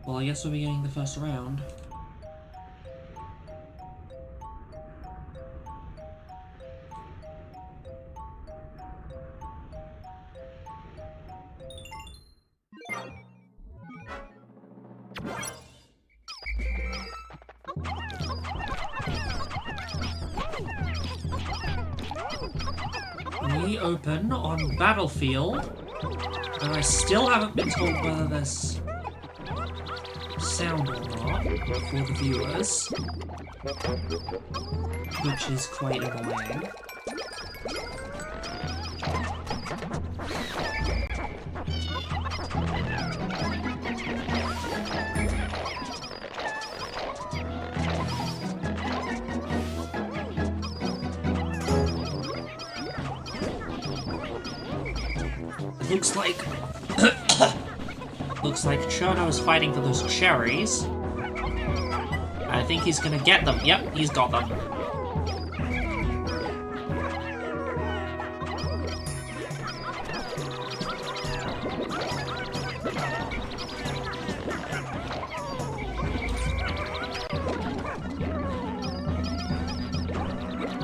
Well, I guess we'll be getting the first round. We open on Battlefield, and I still haven't been told whether there's sound or not for the viewers, which is quite annoying. Looks like Cherno is fighting for those cherries. I think he's gonna get them. Yep, he's got them.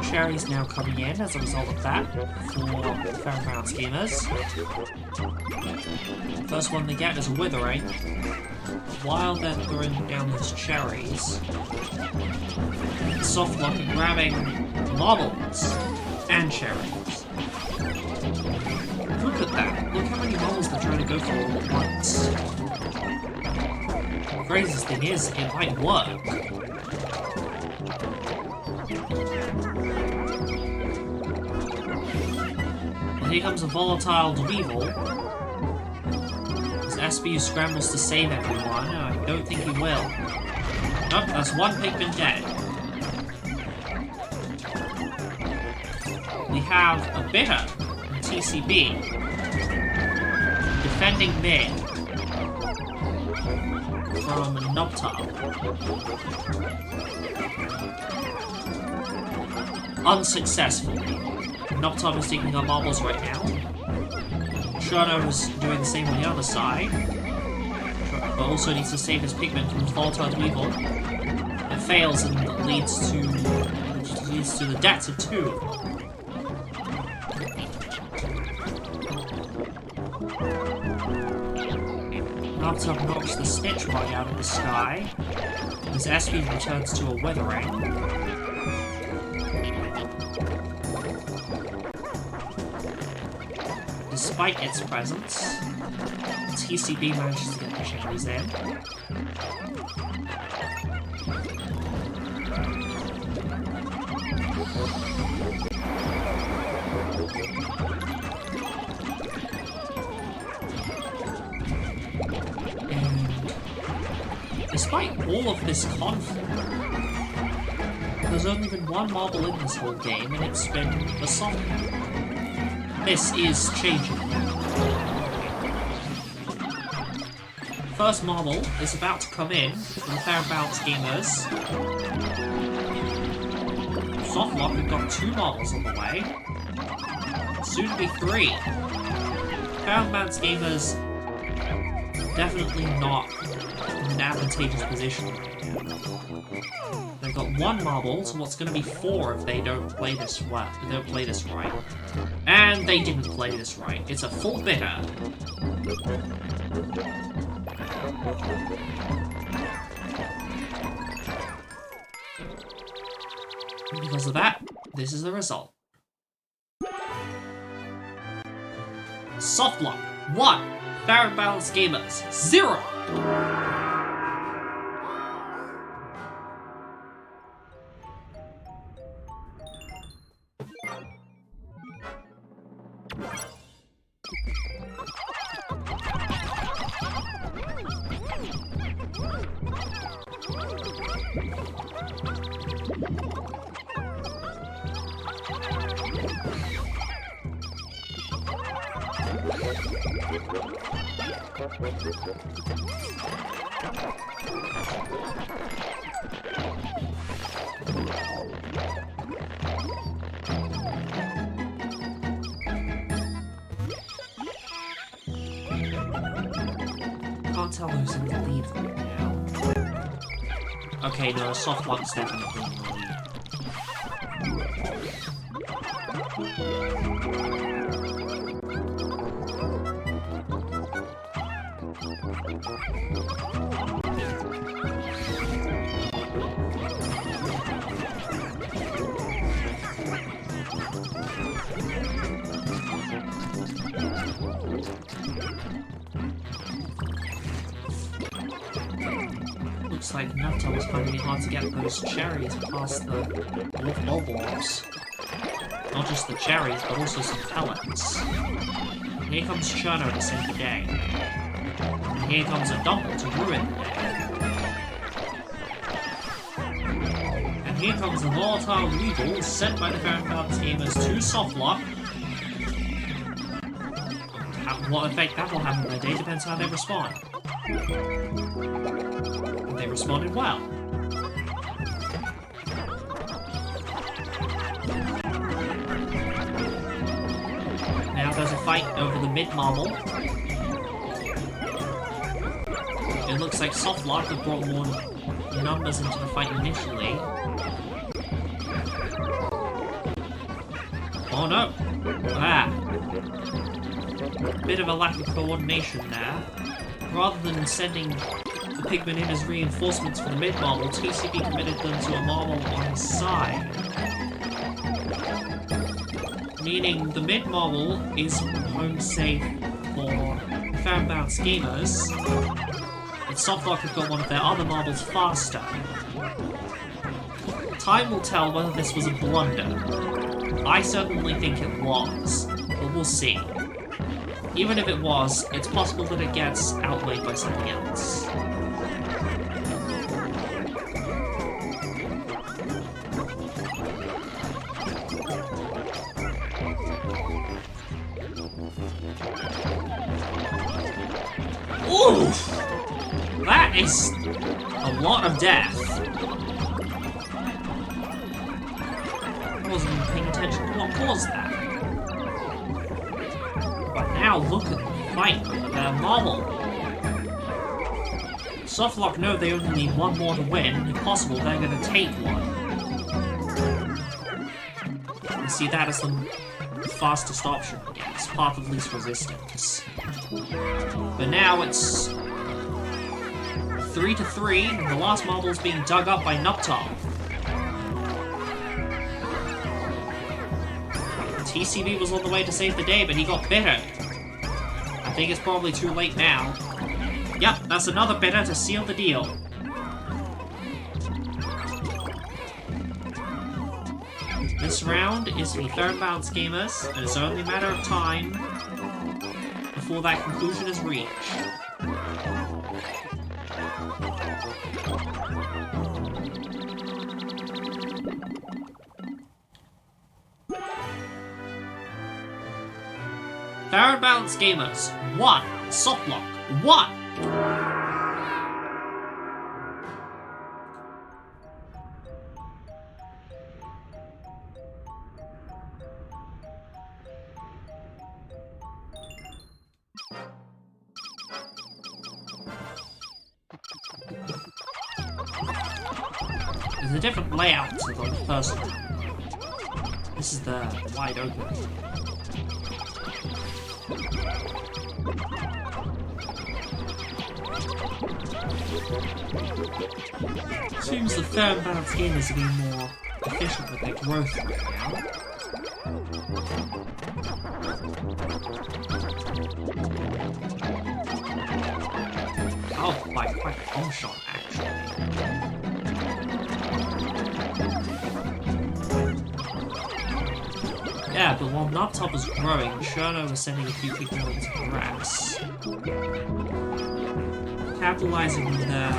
Cherries now coming in as a result of that for Fairground Schemers. First one they get is a Withering. While they're throwing down these cherries, SOFTLOCK are grabbing marbles and cherries. Look at that! Look how many marbles they're trying to go for all at once. The craziest thing is, it might work. Here comes a volatile Dweevil. As SBU scrambles to save everyone, and I don't think he will. Nope, that's one pigment dead. We have a Bitter in TCB. Defending mid. From Noptop. Unsuccessfully. Noptop is taking our marbles right now. Cherno is doing the same on the other side. But also needs to save his pigment from Volatile Dweevil. It fails and leads to the deaths of two. Noptop knocks the Snitch Bug out of the sky. As SB returns to a Withering. Despite its presence, TCB manages to get the cherries in. And despite all of this conflict, there's only been one marble in this whole game, and it's been the SOFTLOCK. This is changing. First marble is about to come in for the Fair Balance Gamers. SOFTLOCK have got 2 marbles on the way. Soon to be 3. Fair Balance Gamers definitely not in an advantageous position right now. They've got 1 marble, so what's going to be 4 if they don't play this well? If they don't play this right. And they didn't play this right. It's a full Bitter. And because of that, this is the result. SOFTLOCK 1, Fair Balance Gamers 0. can't tell who's in the lead right now. Okay, no, SOFTLOCK's definitely in the lead. Looks like Nutto was finding it hard to get those cherries past the wolf balls. Not just the cherries, but also some pellets. Here comes Cherno to save the day. And here comes a Dumble to ruin the day. And here comes the volatile Weevil sent by the Fairgrounds gamers to SOFTLOCK. What effect that will have on their day depends how they respond. And they responded well. Now there's a fight over the mid-marble. It looks like SOFTLOCK have brought more numbers into the fight initially. Oh no! Ah! Bit of a lack of coordination there. Rather than sending the pigmen in as reinforcements for the mid-marble, TCB committed them to a marble on his side. Meaning the mid-marble is home safe for fan-bounce gamers, and SOFTLOCK have got one of their other marbles faster. Time will tell whether this was a blunder. I certainly think it was, but we'll see. Even if it was, it's possible that it gets outweighed by something else. Oof! That is a lot of death. I wasn't even paying attention to what caused that. But now look at the fight over their marble. SOFTLOCK know they only need one more to win. If possible, they're going to take one. You see that as the fastest option, I guess. Path of least resistance. But now it's 3-3, and the last marble is being dug up by Nuptal. TCB was on the way to save the day, but he got bitter. I think it's probably too late now. Yep, that's another bitter to seal the deal. This round is the third bounce gamers, and it's only a matter of time before that conclusion is reached. Third bounce gamers, 1. SOFTLOCK, 1. There's a different layout to the first one. This is the wide open. Seems the third bounce gamers are being more efficient with their growth right now. Oh, by quite a long shot, actually. Yeah, but while Nubtop was growing, Cherno was sending a few people into grass. Capitalizing on their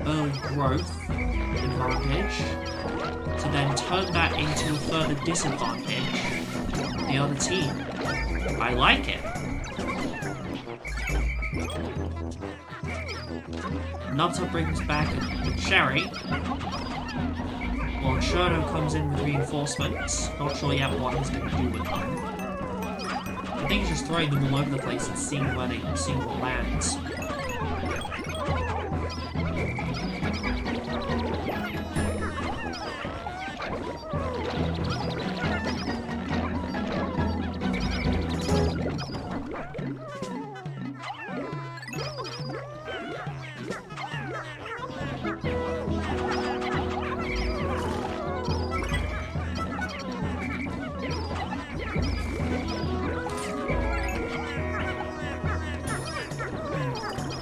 early growth advantage, to then turn that into a further disadvantage for the other team. I like it. Nubtop brings back the cherry, while Cherno comes in with reinforcements. Not sure yet what he's going to do with them. think just throwing them all over the place and seeing what lands.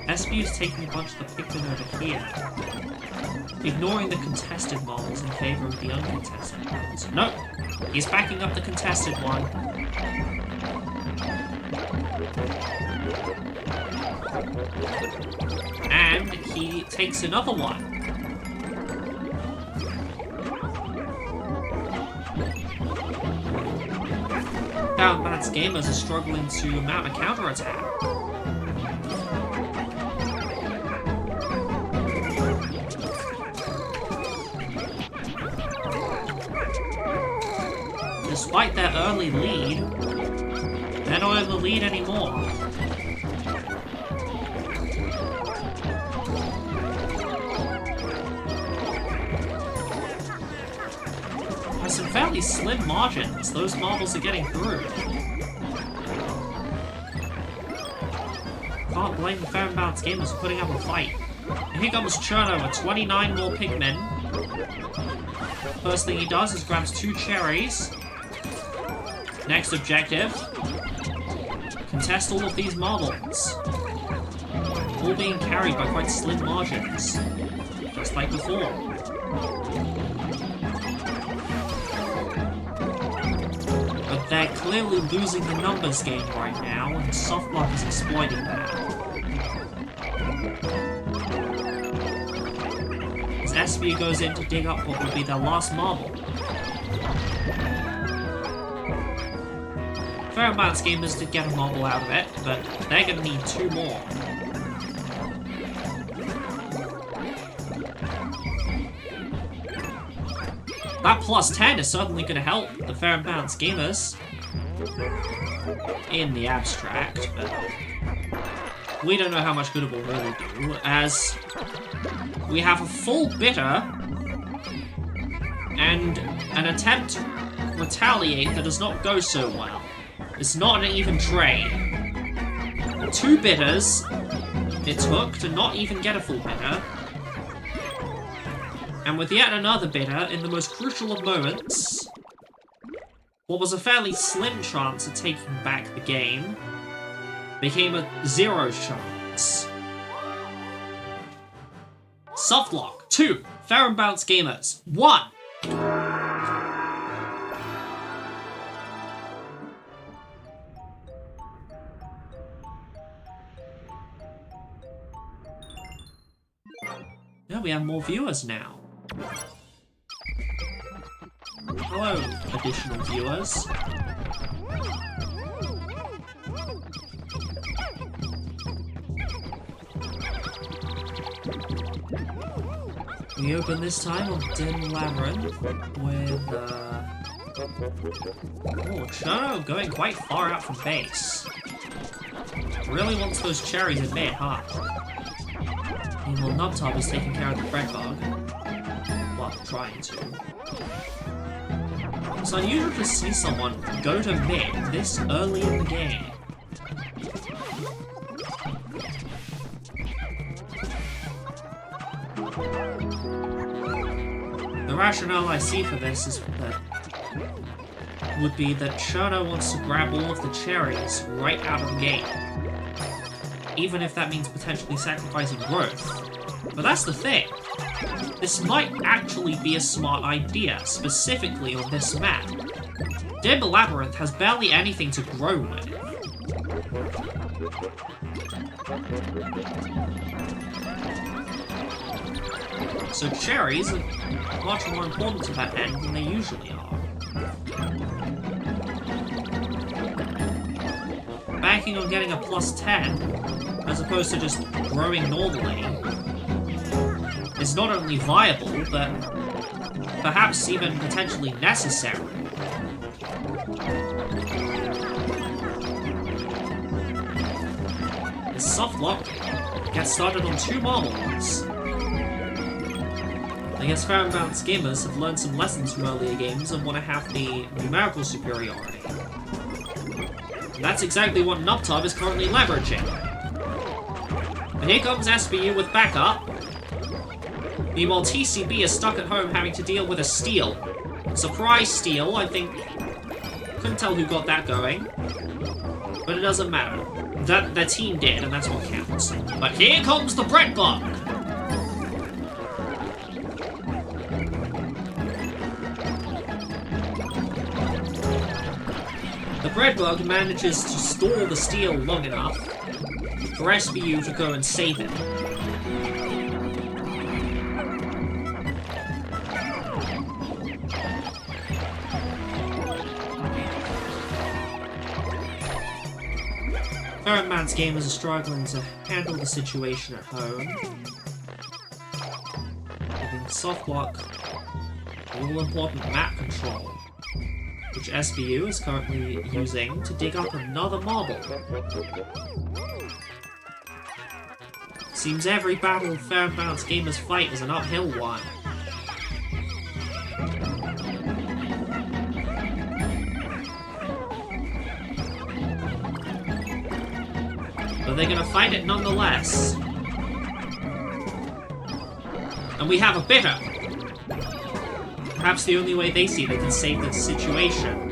SBU's taking a bunch of the Pikmin over here, ignoring the contested models in favor of the uncontested ones. Nope, he's backing up the contested one. And he takes another one. Downbats gamers are struggling to mount a counterattack. Despite their early lead, they're not in the lead anymore. By some fairly slim margins, those marbles are getting through. Can't blame the Fair and Balanced gamers for putting up a fight. And here comes Cherno with 29 more Pikmin. First thing he does is grabs 2 cherries. Next objective, contest all of these marbles. All being carried by quite slim margins, just like before. But they're clearly losing the numbers game right now, and SOFTLOCK is exploiting that. As SB goes in to dig up what will be their last marble. Fair amounts gamers did get a marble out of it, but they're gonna need 2 more. That plus 10 is certainly gonna help the Fair and Balanced gamers in the abstract, but we don't know how much good it will really do, as we have a full bitter and an attempt to retaliate that does not go so well. It's not an even trade. 2 bitters it took to not even get a full bitter. And with yet another bitter, in the most crucial of moments, what was a fairly slim chance of taking back the game became a 0 chance. SOFTLOCK 2, Fair and Balanced gamers 1. Yeah, we have more viewers now. Hello, additional viewers. We open this time on Dim Labyrinth with, oh, Cherno going quite far out from base. Really wants those cherries in mid, huh? Meanwhile, Nubtub is taking care of the bread bug. Well, trying to. It's unusual to see someone go to mid this early in the game. The rationale I see for this is that would be that Cherno wants to grab all of the cherries right out of the game. Even if that means potentially sacrificing growth. But that's the thing. This might actually be a smart idea, specifically on this map. Dim Labyrinth has barely anything to grow with. So cherries are much more important to that end than they usually are. Banking on getting a plus 10, as opposed to just growing normally, is not only viable, but perhaps even potentially necessary. SOFTLOCK gets started on 2 marbles. I guess Fair and Balanced gamers have learned some lessons from earlier games and want to have the numerical superiority. And that's exactly what Nubtub is currently leveraging. And here comes SBU with backup. Meanwhile, TCB is stuck at home having to deal with a steal. Surprise steal, I think. Couldn't tell who got that going. But it doesn't matter. The team did, and that's what counts. But here comes the bread bug! The bread bug manages to stall the steal long enough for SBU to go and save him. Man's gamers are struggling to handle the situation at home. Giving SOFTLOCK all-important map control, which SBU is currently using to dig up another marble. Seems every battle Fair and Balanced gamers fight is an uphill one. But they're gonna fight it nonetheless. And we have a bitter. Perhaps the only way they see they can save the situation.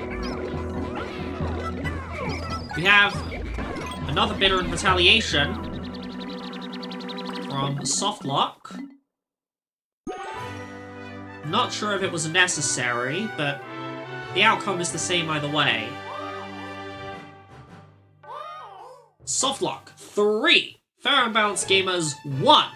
We have another bitter in retaliation from SOFTLOCK. Not sure if it was necessary, but the outcome is the same either way. SOFTLOCK 3, Fair and Balanced gamers 1.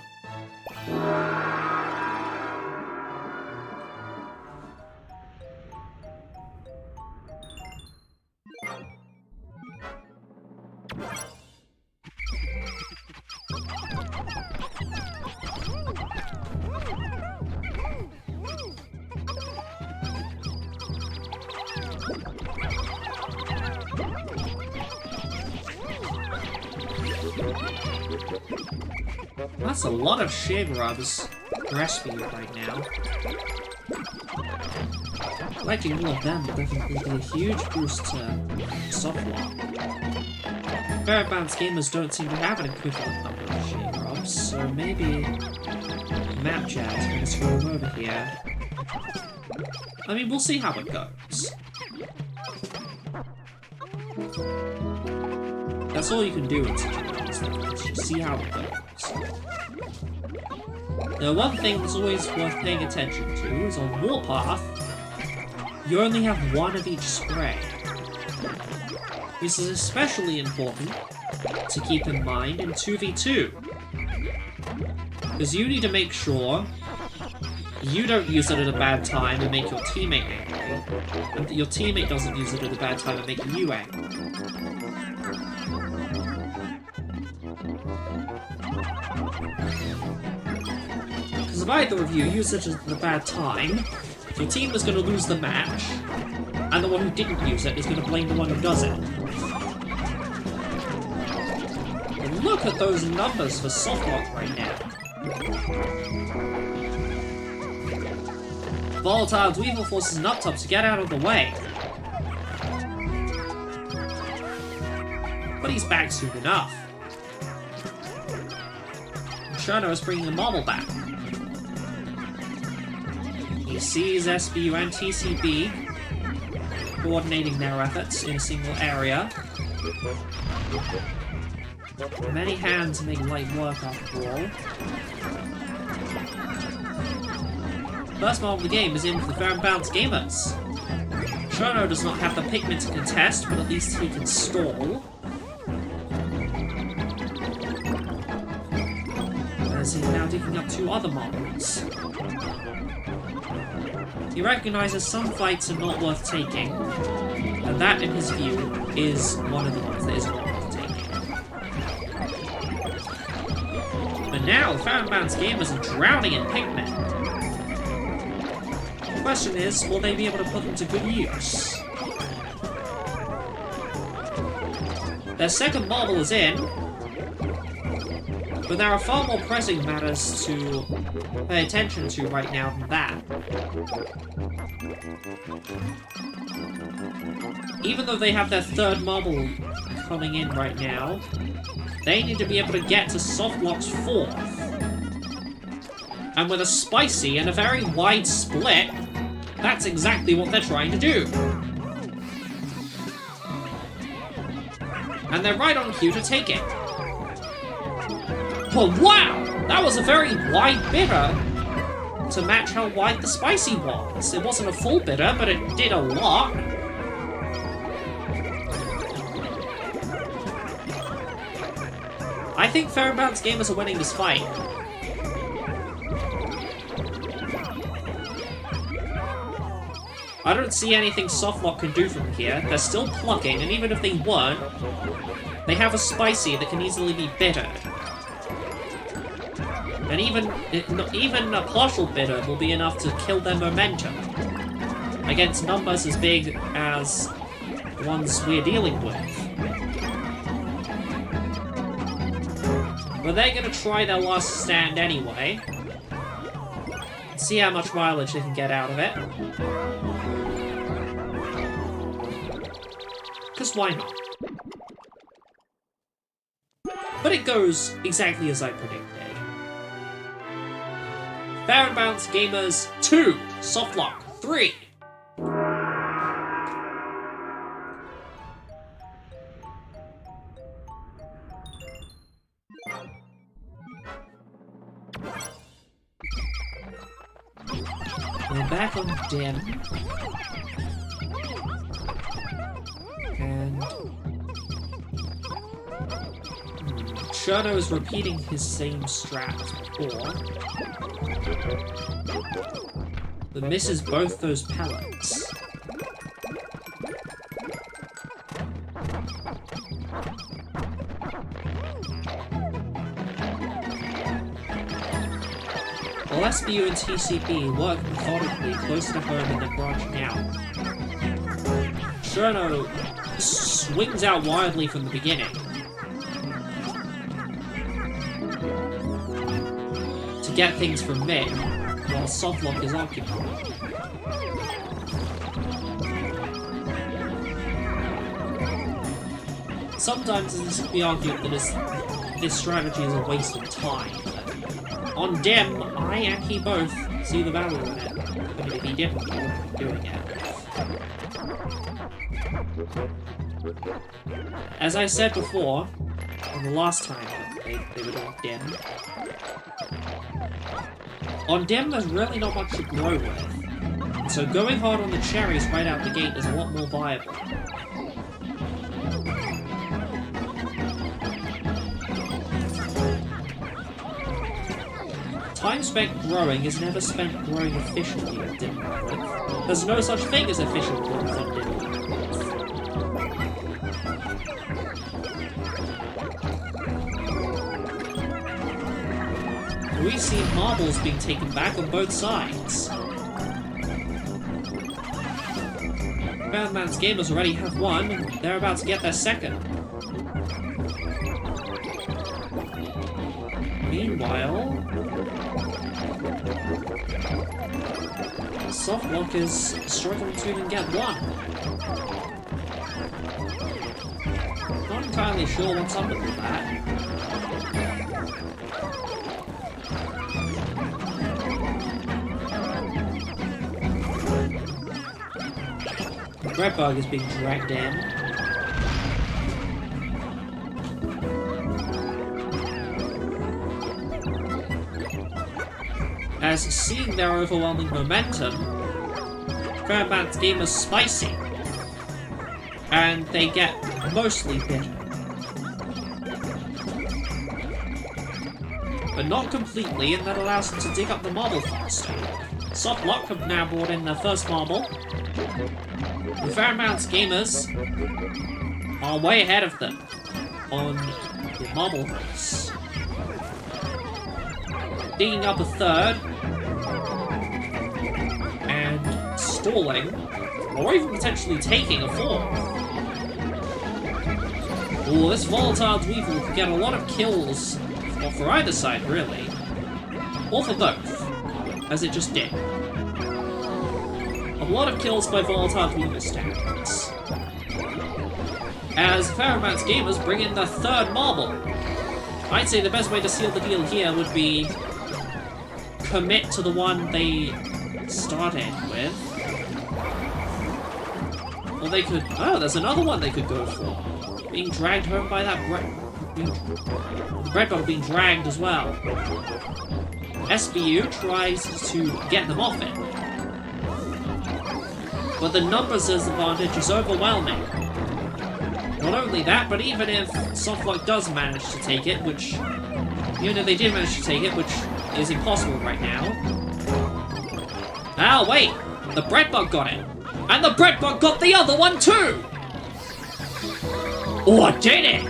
That's a lot of shade rubs for SBU right now. Liking all of them will definitely be a huge boost to SOFTLOCK. Fair and Balanced gamers don't seem to have an equivalent number of shade rubs, so maybe Map Jazz going to screw him over here. I mean, we'll see how it goes. That's all you can do in situations like this, just see how it goes. Now, one thing that's always worth paying attention to is on Warpath, you only have one of each spray. This is especially important to keep in mind in 2v2. Because you need to make sure you don't use it at a bad time and make your teammate angry, and that your teammate doesn't use it at a bad time and make you angry. Because if either of you use it at a bad time, your team is going to lose the match, and the one who didn't use it is going to blame the one who does it. And look at those numbers for SOFTLOCK right now. Volatile's Weevil forces Nubtub to get out of the way. But he's back soon enough. Cherno is bringing the marble back. He sees SBU and TCB coordinating their efforts in a single area. Many hands make light work after all. First marble of the game is in for the Fair and Balanced gamers. Cherno does not have the pigment to contest, but at least he can stall. As he's now digging up 2 other marbles. He recognizes some fights are not worth taking, and that, in his view, is one of the ones that isn't worth taking. But now, Fair and Balanced gamers are drowning in pigment. The question is, will they be able to put them to good use? Their second marble is in, But there are far more pressing matters to pay attention to right now than that. Even though they have their third marble coming in right now, they need to be able to get to SOFTLOCK's fourth. And with a spicy and a very wide split, that's exactly what they're trying to do. And they're right on cue to take it. Oh, wow! That was a very wide bitter to match how wide the spicy was. It wasn't a full bitter, but it did a lot. I think Fair and Balanced Gamers are winning this fight. I don't see anything SOFTLOCK can do from here. They're still plucking, and even if they weren't, they have a spicy that can easily be bittered. And even a partial bitter will be enough to kill their momentum against numbers as big as the ones we're dealing with. But they're gonna try their last stand anyway. See how much mileage they can get out of it. Because why not? But it goes exactly as I predicted. Fair and Balanced Gamers 2, SOFTLOCK 3. We're back on Dim. And Cherno is repeating his same strat as before, but misses both those pellets. While SBU and TCB work methodically closer to home and they're branching out, Cherno swings out wildly from the beginning to get things from mid, while SOFTLOCK is occupied. Sometimes it can be argued that this strategy is a waste of time. On Dim, I and he both see the value in it, but it'd be difficult doing it. As I said before, on the last time they were doing Dim, on Dim there's really not much to grow with, and so going hard on the cherries right out the gate is a lot more viable. Time spent growing is never spent growing efficiently on Dim Labyrinth. There's no such thing as efficient growth on Dim Labyrinth. We see marbles being taken back on both sides. Badman's Gamers already have one, and they're about to get their second. Meanwhile, SOFTLOCK is struggling to even get one. Not entirely sure what's up with that. Redbug is being dragged in. As seeing their overwhelming momentum, Fairbanks Gamers spicy, and they get mostly bitter. But not completely, and that allows them to dig up the marble faster. SOFTLOCK have now brought in their first marble. The Fairbanks Gamers are way ahead of them on the marble race. Digging up a third, and stalling, or even potentially taking a fourth. Ooh, this volatile Dweevil could get a lot of kills Or for either side, really. Or for both, as it just did. A lot of kills by volatile Weaver standards. As Fairmount's gamers bring in the third marble. I'd say the best way to seal the deal here would be commit to the one they started with. Or they could... Oh, there's another one they could go for. Being dragged home by that bread bug being dragged as well. SBU tries to get them off it. But the numbers disadvantage is overwhelming. Not only that, but even if SOFTLOCK does manage to take it, which... You know, they did manage to take it, which is impossible right now. Oh, wait! The bread bug got it! And the bread bug got the other one too! Or did it?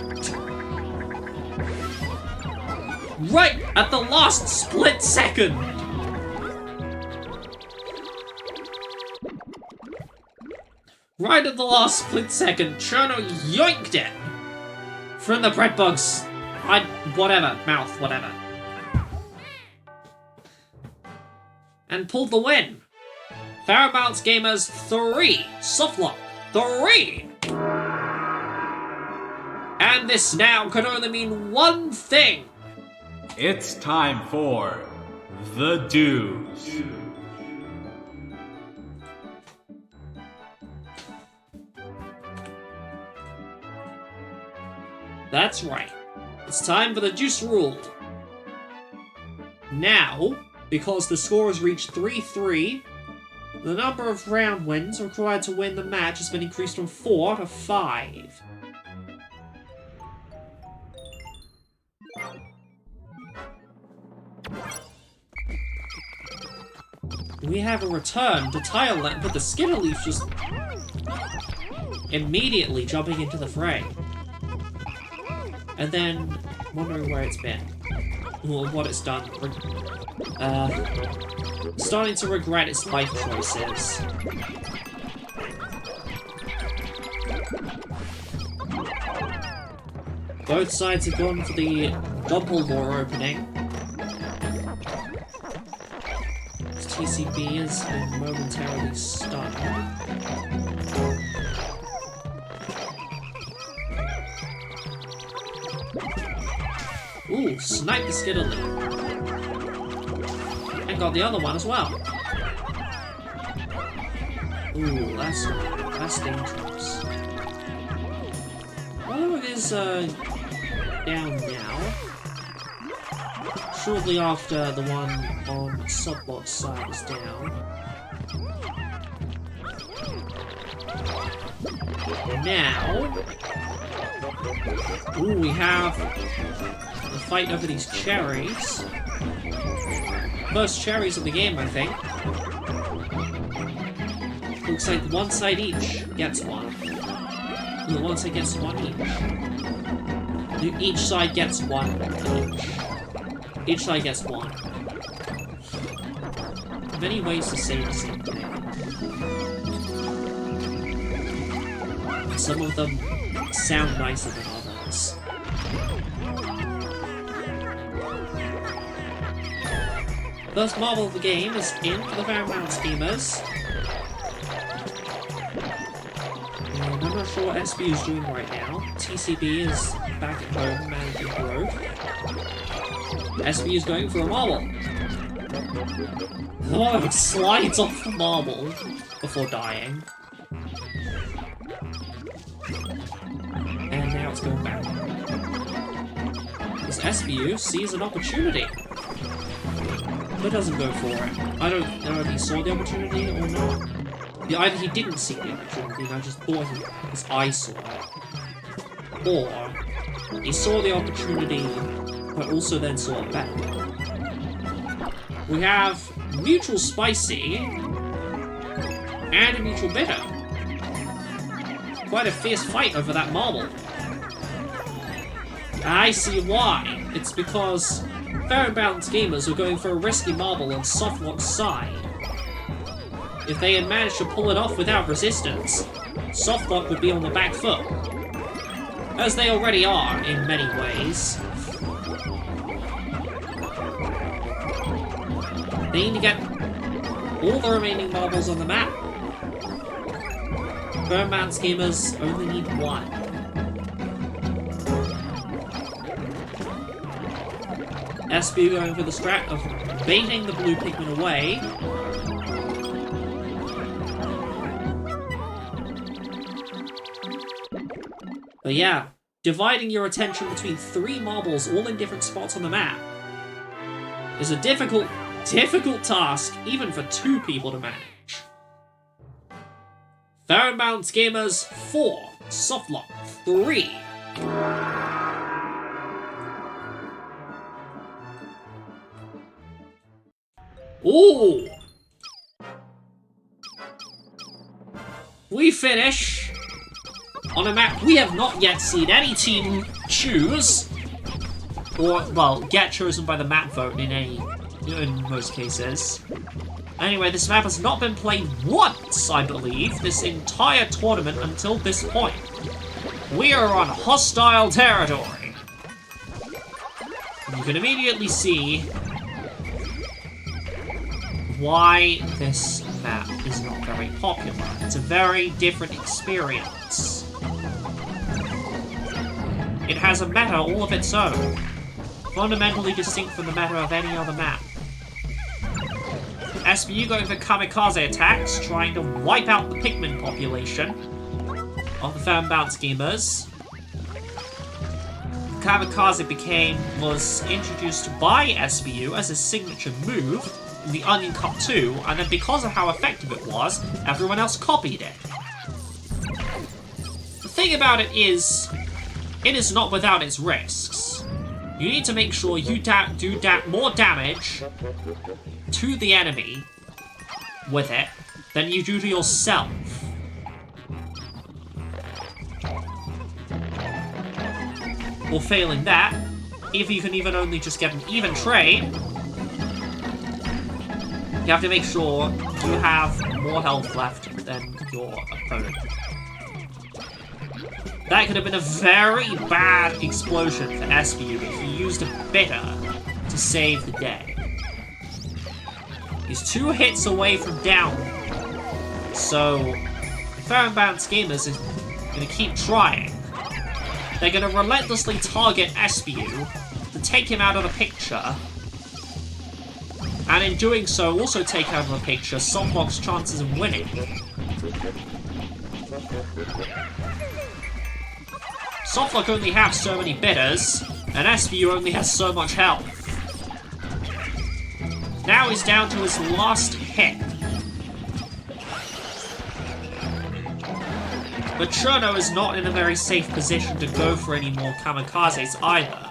Right at the last split second! Right at the last split second, Cherno yoinked it from the bread bug's mouth, whatever. And pulled the win. Fairmount's Gamers 3, SOFTLOCK 3. And this now can only mean one thing. It's time for the dues. That's right. It's time for the juice ruled. Now, because the score has reached 3-3, the number of round wins required to win the match has been increased from 4 to 5. We have a return to Thailand, but the Skitterleaf just immediately jumping into the fray. And then wondering where it's been. Or what it's done. Starting to regret its life choices. Both sides have gone for the Dumbledore opening. TCB has been momentarily stunned. Ooh, sniped the Skitterleaf. And got the other one as well. Ooh, that's dangerous. Although it is down now. Shortly after the one on SOFTLOCK's side is down. Now... Ooh, we have the fight over these cherries. First cherries of the game, I think. Looks like one side each gets one. The one side gets one each. Each side gets one each. Each side gets one. Many ways to say the same thing. Some of them sound nicer than others. First marble of the game is in for the Fairmount Schemers. And I'm not sure what SB is doing right now. TCB is back at home managing growth. SB is going for a marble. Oh, it slides off the marble before dying. And now it's going back. This SBU sees an opportunity, but doesn't go for it. I don't know if he saw the opportunity or not. Yeah, either he didn't see the opportunity and I just thought his eyes saw it. Or he saw the opportunity but also then saw it back. We have mutual spicy and a mutual bitter. Quite a fierce fight over that marble. I see why. It's because Fairmount Gamers were going for a risky marble on SOFTLOCK's side. If they had managed to pull it off without resistance, SOFTLOCK would be on the back foot. As they already are, in many ways. They need to get all the remaining marbles on the map. Birdman schemers only need one. SBU going for the strat of baiting the blue Pikmin away. But yeah, dividing your attention between 3 marbles all in different spots on the map is a difficult task, even for 2 people to manage. Fairbound Gamers 4, SOFTLOCK 3. Ooh! We finish on a map we have not yet seen any team choose, or, well, get chosen by the map vote in most cases. Anyway, this map has not been played once, I believe, this entire tournament until this point. We are on hostile territory. And you can immediately see why this map is not very popular. It's a very different experience. It has a meta all of its own, fundamentally distinct from the meta of any other map. SBU going for kamikaze attacks, trying to wipe out the Pikmin population of the fan-bound schemers. Kamikaze was introduced by SBU as a signature move in the Onion Cup 2, and then because of how effective it was, everyone else copied it. The thing about it is not without its risks. You need to make sure you do more damage to the enemy with it than you do to yourself. Or failing that, if you can even only just get an even trade, you have to make sure you have more health left than your opponent. That could have been a very bad explosion for SBU if he used a bitter to save the day. He's 2 hits away from down, so Fairbound Gamers is going to keep trying. They're going to relentlessly target SBU to take him out of the picture, and in doing so also take out of the picture SOFTLOCK's chances of winning. SOFTLOCK only has so many bitters, and SBU only has so much health. Now he's down to his last hit. But Cherno is not in a very safe position to go for any more kamikazes either.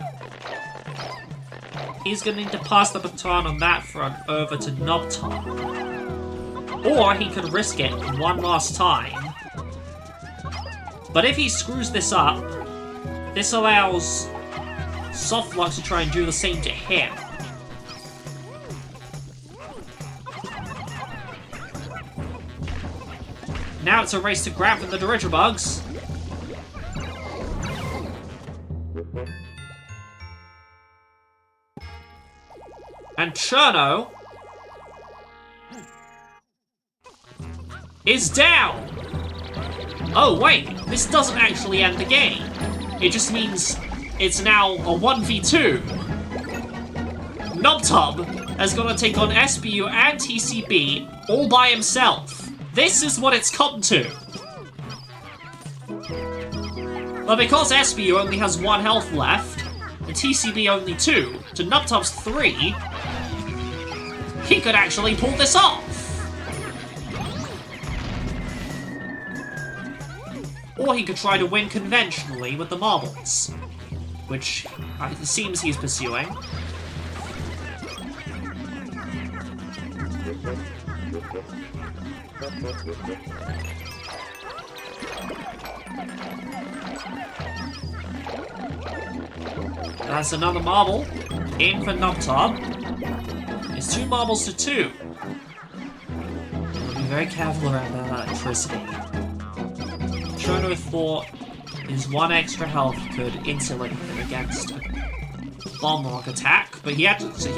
He's going to need to pass the baton on that front over to Nubtop. Or he could risk it one last time. But if he screws this up, this allows SOFTLOCK to try and do the same to him. Now it's a race to grab from the Dirigibugs. And Cherno is down! Oh wait, this doesn't actually end the game. It just means it's now a 1v2. Nubtub is gonna take on SBU and TCB all by himself. This is what it's come to. But because SBU only has 1 health left, and TCB only 2, to Nubtub's 3, he could actually pull this off. Or he could try to win conventionally with the marbles, which it seems he's pursuing. That's another marble. In for Nubtub. It's 2 marbles to 2. Be very careful around that electricity. Cherno thought his 1 extra health could insulate him against bomb rock attack, but he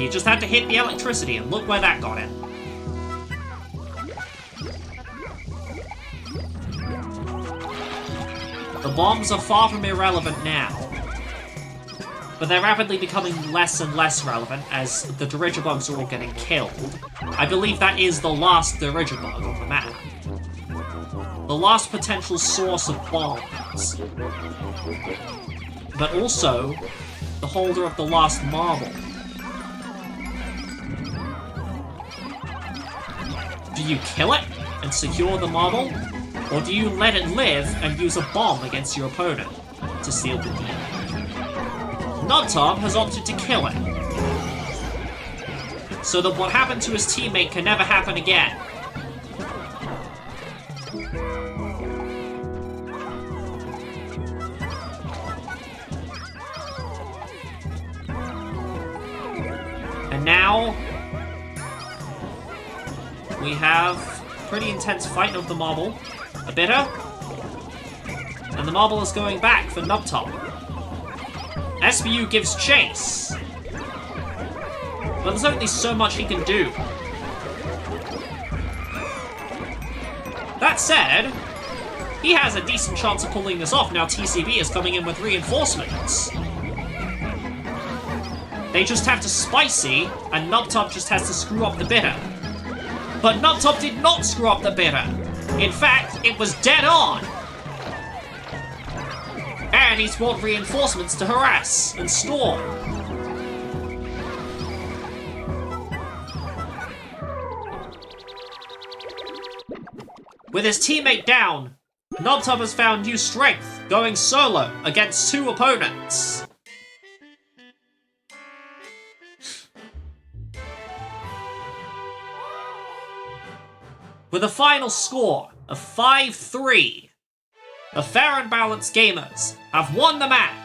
just had to hit the electricity, and look where that got him. The bombs are far from irrelevant now, but they're rapidly becoming less and less relevant as the dirigibugs are all getting killed. I believe that is the last dirigibug on the map. The last potential source of bombs. But also, the holder of the last marble. Do you kill it and secure the marble? Or do you let it live and use a bomb against your opponent to seal the deal? Nubtub has opted to kill it, so that what happened to his teammate can never happen again. And now we have a pretty intense fight of the marble. A bitter, and the marble is going back for Nubtub. SBU gives chase, but there's only so much he can do. That said, he has a decent chance of pulling this off now TCB is coming in with reinforcements. They just have to spicy, and Nubtub just has to screw up the bitter. But Nubtub did not screw up the bitter. In fact, it was dead on. And he's brought reinforcements to harass and storm. With his teammate down, Nubtub has found new strength, going solo against 2 opponents. With a final score of 5-3, the fair and balanced gamers have won the match.